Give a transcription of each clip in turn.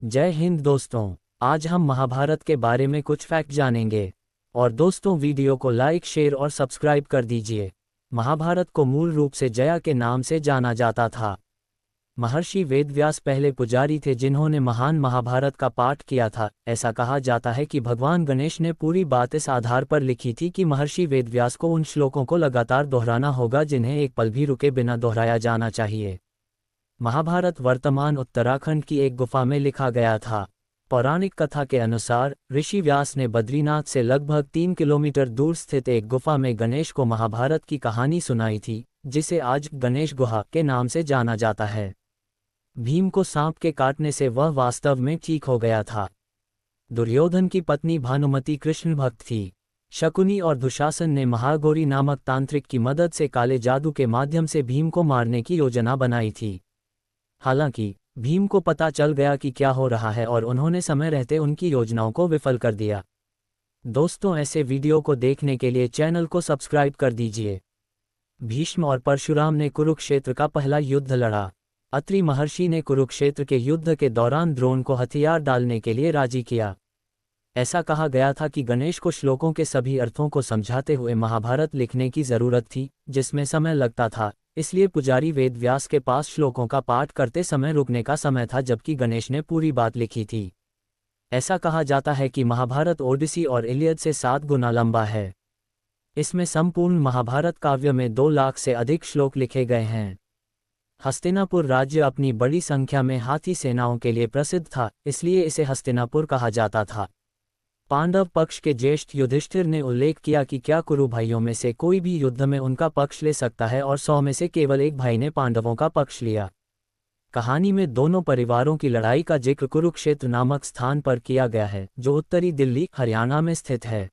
जय हिंद दोस्तों। आज हम महाभारत के बारे में कुछ फैक्ट जानेंगे। और दोस्तों, वीडियो को लाइक, शेयर और सब्सक्राइब कर दीजिए। महाभारत को मूल रूप से जया के नाम से जाना जाता था। महर्षि वेदव्यास पहले पुजारी थे जिन्होंने महान महाभारत का पाठ किया था। ऐसा कहा जाता है कि भगवान गणेश ने पूरी बात इस आधार पर लिखी थी कि महर्षि वेदव्यास को उन श्लोकों को लगातार दोहराना होगा जिन्हें एक पल भी रुके बिना दोहराया जाना चाहिए। महाभारत वर्तमान उत्तराखंड की एक गुफा में लिखा गया था। पौराणिक कथा के अनुसार ऋषि व्यास ने बद्रीनाथ से लगभग 3 किलोमीटर दूर स्थित एक गुफा में गणेश को महाभारत की कहानी सुनाई थी, जिसे आज गणेश गुहा के नाम से जाना जाता है। भीम को सांप के काटने से वह वास्तव में ठीक हो गया था। दुर्योधन की पत्नी भानुमति कृष्ण भक्त थी। शकुनी और दुशासन ने महागौरी नामक तांत्रिक की मदद से काले जादू के माध्यम से भीम को मारने की योजना बनाई थी। हालांकि भीम को पता चल गया कि क्या हो रहा है और उन्होंने समय रहते उनकी योजनाओं को विफल कर दिया। दोस्तों, ऐसे वीडियो को देखने के लिए चैनल को सब्सक्राइब कर दीजिए। भीष्म और परशुराम ने कुरुक्षेत्र का पहला युद्ध लड़ा। अत्रि महर्षि ने कुरुक्षेत्र के युद्ध के दौरान द्रोण को हथियार डालने के लिए राजी किया। ऐसा कहा गया था कि गणेश को श्लोकों के सभी अर्थों को समझाते हुए महाभारत लिखने की जरूरत थी, जिसमें समय लगता था। इसलिए पुजारी वेदव्यास के पास श्लोकों का पाठ करते समय रुकने का समय था, जबकि गणेश ने पूरी बात लिखी थी। ऐसा कहा जाता है कि महाभारत ओडिसी और इलियड से 7 गुना लंबा है। इसमें संपूर्ण महाभारत काव्य में 2 लाख से अधिक श्लोक लिखे गए हैं। हस्तिनापुर राज्य अपनी बड़ी संख्या में हाथी सेनाओं के लिए प्रसिद्ध था, इसलिए इसे हस्तिनापुर कहा जाता था। पांडव पक्ष के ज्येष्ठ युधिष्ठिर ने उल्लेख किया कि क्या कुरु भाइयों में से कोई भी युद्ध में उनका पक्ष ले सकता है, और 100 में से केवल एक भाई ने पांडवों का पक्ष लिया। कहानी में दोनों परिवारों की लड़ाई का जिक्र कुरुक्षेत्र नामक स्थान पर किया गया है, जो उत्तरी दिल्ली, हरियाणा में स्थित है।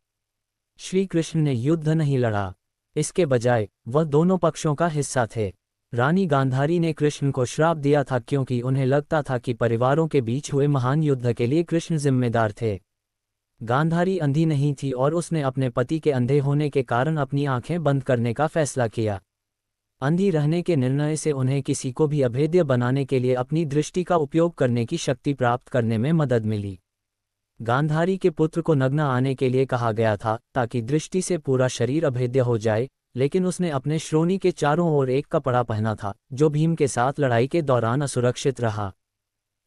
श्री कृष्ण ने युद्ध नहीं लड़ा, इसके बजाय वह दोनों पक्षों का हिस्सा थे। रानी गांधारी ने कृष्ण को श्राप दिया था क्योंकि उन्हें लगता था कि परिवारों के बीच हुए महान युद्ध के लिए कृष्ण जिम्मेदार थे। गांधारी अंधी नहीं थी और उसने अपने पति के अंधे होने के कारण अपनी आंखें बंद करने का फैसला किया। अंधी रहने के निर्णय से उन्हें किसी को भी अभेद्य बनाने के लिए अपनी दृष्टि का उपयोग करने की शक्ति प्राप्त करने में मदद मिली। गांधारी के पुत्र को नग्न आने के लिए कहा गया था ताकि दृष्टि से पूरा शरीर अभेद्य हो जाए, लेकिन उसने अपने श्रोणी के चारों ओर एक कपड़ा पहना था, जो भीम के साथ लड़ाई के दौरान असुरक्षित रहा।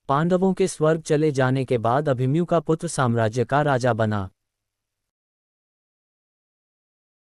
पांडवों के स्वर्ग चले जाने के बाद अभिमन्यु का पुत्र साम्राज्य का राजा बना।